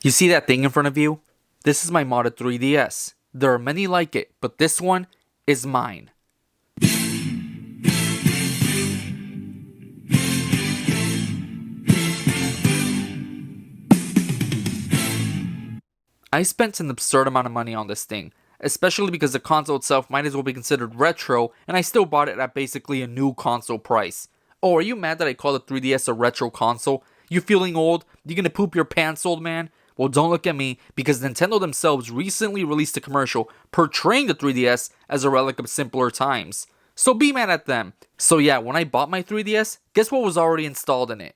You see that thing in front of you? This is my modded 3DS. There are many like it, but this one is mine. I spent an absurd amount of money on this thing, especially because the console itself might as well be considered retro, and I still bought it at basically a new console price. Oh, are you mad that I call the 3DS a retro console? You feeling old? You gonna poop your pants, old man? Well, don't look at me, because Nintendo themselves recently released a commercial portraying the 3DS as a relic of simpler times. So be mad at them. So yeah, when I bought my 3DS, guess what was already installed in it?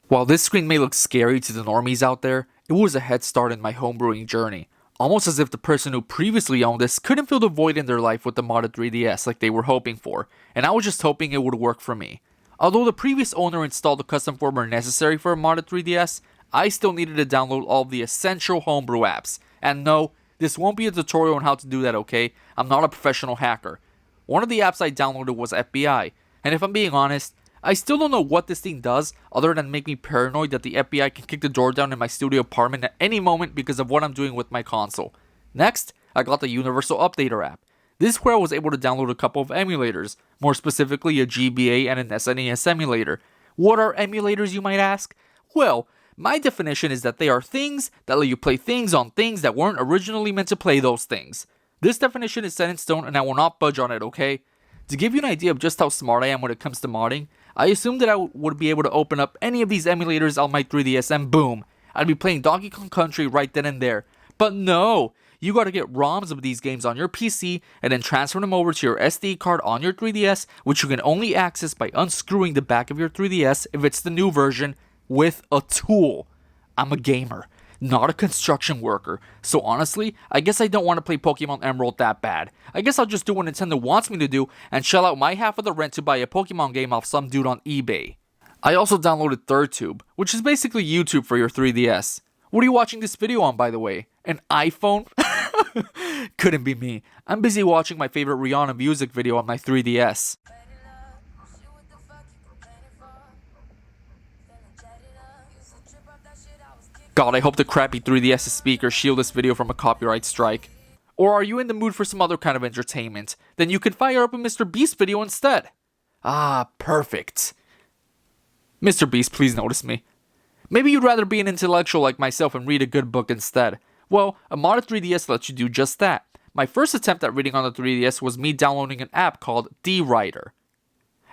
While this screen may look scary to the normies out there, it was a head start in my homebrewing journey. Almost as if the person who previously owned this couldn't fill the void in their life with the modded 3DS like they were hoping for, and I was just hoping it would work for me. Although the previous owner installed the custom firmware necessary for a modded 3DS, I still needed to download all of the essential homebrew apps. And no, this won't be a tutorial on how to do that, okay? I'm not a professional hacker. One of the apps I downloaded was FBI, and if I'm being honest, I still don't know what this thing does other than make me paranoid that the FBI can kick the door down in my studio apartment at any moment because of what I'm doing with my console. Next, I got the Universal Updater app. This is where I was able to download a couple of emulators, more specifically a GBA and an SNES emulator. What are emulators, you might ask? Well, my definition is that they are things that let you play things on things that weren't originally meant to play those things. This definition is set in stone and I will not budge on it, okay? To give you an idea of just how smart I am when it comes to modding, I assumed that I would be able to open up any of these emulators on my 3DS and boom, I'd be playing Donkey Kong Country right then and there. But no! You gotta get ROMs of these games on your PC and then transfer them over to your SD card on your 3DS, which you can only access by unscrewing the back of your 3DS if it's the new version with a tool. I'm a gamer, not a construction worker, so honestly, I guess I don't want to play Pokemon Emerald that bad. I guess I'll just do what Nintendo wants me to do and shell out my half of the rent to buy a Pokemon game off some dude on eBay. I also downloaded ThirdTube, which is basically YouTube for your 3DS. What are you watching this video on, by the way? An iPhone? Couldn't be me. I'm busy watching my favorite Rihanna music video on my 3DS. God, I hope the crappy 3DS speakers shield this video from a copyright strike. Or are you in the mood for some other kind of entertainment? Then you could fire up a Mr. Beast video instead. Ah, perfect. Mr. Beast, please notice me. Maybe you'd rather be an intellectual like myself and read a good book instead. Well, a modded 3DS lets you do just that. My first attempt at reading on the 3DS was me downloading an app called D-Writer.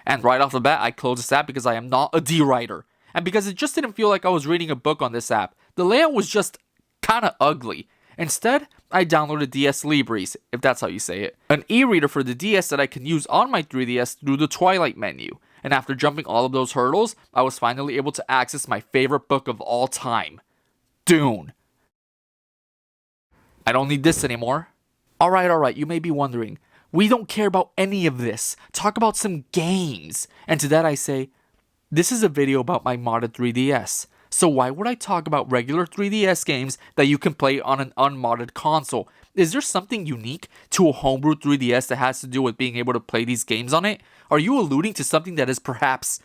And right off the bat, I closed this app because I am not a D-Writer. And because it just didn't feel like I was reading a book on this app. The layout was just kinda ugly. Instead, I downloaded DS Libris, if that's how you say it. An e-reader for the DS that I can use on my 3DS through the Twilight menu. And after jumping all of those hurdles, I was finally able to access my favorite book of all time. Dune. I don't need this anymore. Alright, you may be wondering. We don't care about any of this. Talk about some games. And to that I say, this is a video about my modded 3DS. So why would I talk about regular 3DS games that you can play on an unmodded console? Is there something unique to a homebrew 3DS that has to do with being able to play these games on it? Are you alluding to something that is perhaps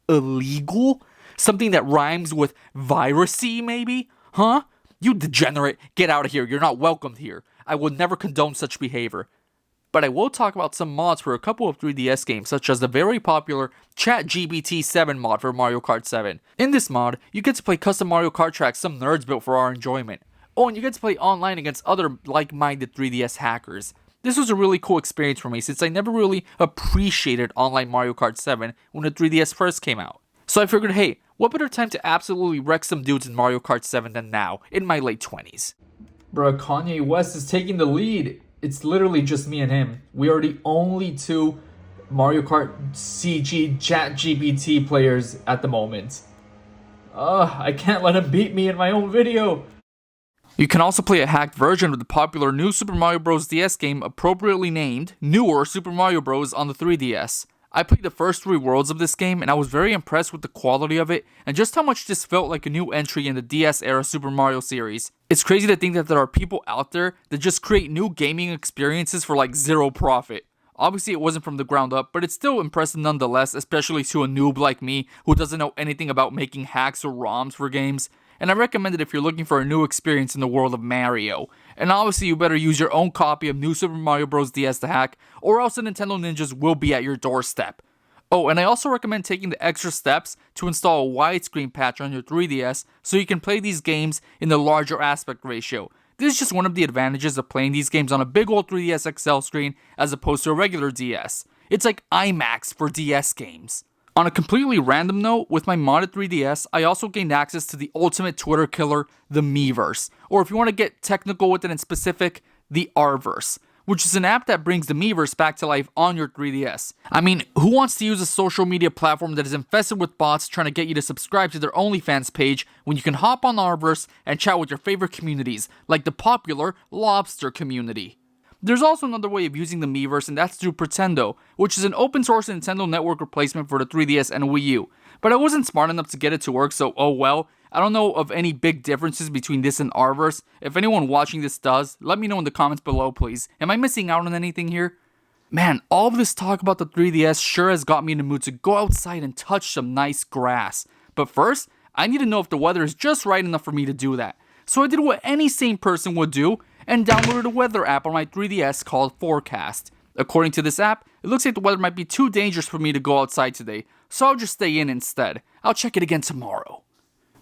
illegal? Something that rhymes with virusy, maybe? Huh? You degenerate, get out of here, you're not welcomed here. I would never condone such behavior. But I will talk about some mods for a couple of 3DS games, such as the very popular ChatGPT 7 mod for Mario Kart 7. In this mod, you get to play custom Mario Kart tracks some nerds built for our enjoyment. Oh, and you get to play online against other like-minded 3DS hackers. This was a really cool experience for me since I never really appreciated online Mario Kart 7 when the 3DS first came out. So I figured, hey, what better time to absolutely wreck some dudes in Mario Kart 7 than now, in my late 20s. Bruh, Kanye West is taking the lead. It's literally just me and him. We are the only two Mario Kart CG ChatGPT players at the moment. I can't let him beat me in my own video. You can also play a hacked version of the popular new Super Mario Bros. DS game appropriately named Newer Super Mario Bros. On the 3DS. I played the first 3 worlds of this game and I was very impressed with the quality of it and just how much this felt like a new entry in the DS era Super Mario series. It's crazy to think that there are people out there that just create new gaming experiences for like zero profit. Obviously it wasn't from the ground up, but it's still impressive nonetheless, especially to a noob like me who doesn't know anything about making hacks or ROMs for games. and I recommend it if you're looking for a new experience in the world of Mario. And obviously you better use your own copy of New Super Mario Bros. DS to hack, or else the Nintendo Ninjas will be at your doorstep. Oh, and I also recommend taking the extra steps to install a widescreen patch on your 3DS so you can play these games in the larger aspect ratio. This is just one of the advantages of playing these games on a big old 3DS XL screen as opposed to a regular DS. It's like IMAX for DS games. On a completely random note, with my modded 3DS, I also gained access to the ultimate Twitter killer, the Miiverse, or if you want to get technical with it and specific, the Arverse, which is an app that brings the Miiverse back to life on your 3DS. I mean, who wants to use a social media platform that is infested with bots trying to get you to subscribe to their OnlyFans page when you can hop on Arverse and chat with your favorite communities, like the popular Lobster community? There's also another way of using the Miiverse, and that's through Pretendo, which is an open source Nintendo network replacement for the 3DS and Wii U. But I wasn't smart enough to get it to work, so oh well. I don't know of any big differences between this and Arverse. If anyone watching this does, let me know in the comments below, please. Am I missing out on anything here? Man, all of this talk about the 3DS sure has got me in the mood to go outside and touch some nice grass. But first, I need to know if the weather is just right enough for me to do that. So I did what any sane person would do, and downloaded a weather app on my 3DS called Forecast. According to this app, it looks like the weather might be too dangerous for me to go outside today, so I'll just stay in instead. I'll check it again tomorrow.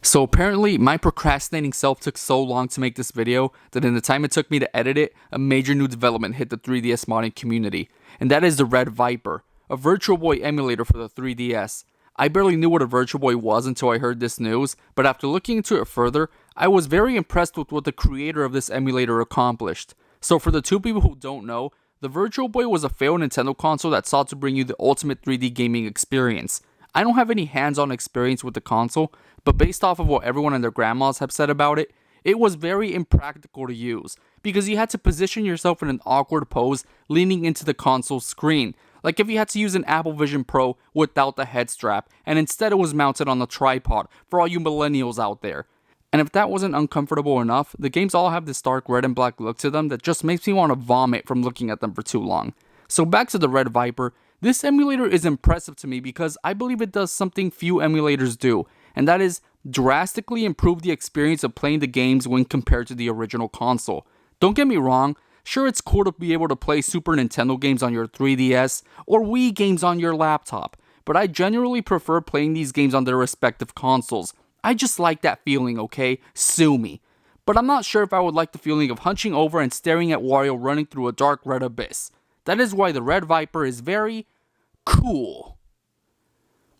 So apparently, my procrastinating self took so long to make this video that in the time it took me to edit it, a major new development hit the 3DS modding community, and that is the Red Viper, a Virtual Boy emulator for the 3DS. I barely knew what a Virtual Boy was until I heard this news, but after looking into it further, I was very impressed with what the creator of this emulator accomplished. So for the two people who don't know, the Virtual Boy was a failed Nintendo console that sought to bring you the ultimate 3D gaming experience. I don't have any hands-on experience with the console, but based off of what everyone and their grandmas have said about it, it was very impractical to use, because you had to position yourself in an awkward pose leaning into the console screen, like if you had to use an Apple Vision Pro without the head strap, and instead it was mounted on a tripod, for all you millennials out there. And if that wasn't uncomfortable enough, the games all have this dark red and black look to them that just makes me want to vomit from looking at them for too long. So back to the Red Viper, this emulator is impressive to me because I believe it does something few emulators do, and that is drastically improve the experience of playing the games when compared to the original console. Don't get me wrong, sure it's cool to be able to play Super Nintendo games on your 3DS or Wii games on your laptop, but I generally prefer playing these games on their respective consoles. I just like that feeling, okay? Sue me. But I'm not sure if I would like the feeling of hunching over and staring at Wario running through a dark red abyss. That is why the Red Viper is very cool.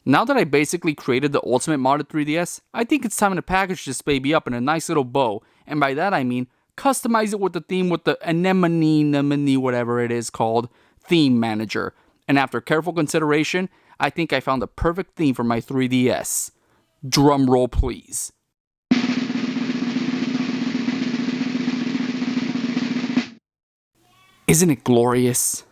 Now that I basically created the ultimate modded 3DS, I think it's time to package this baby up in a nice little bow, and by that I mean customize it with the theme with the anemone, whatever it is called, theme manager. And after careful consideration, I think I found the perfect theme for my 3DS. Drum roll, please. Isn't it glorious?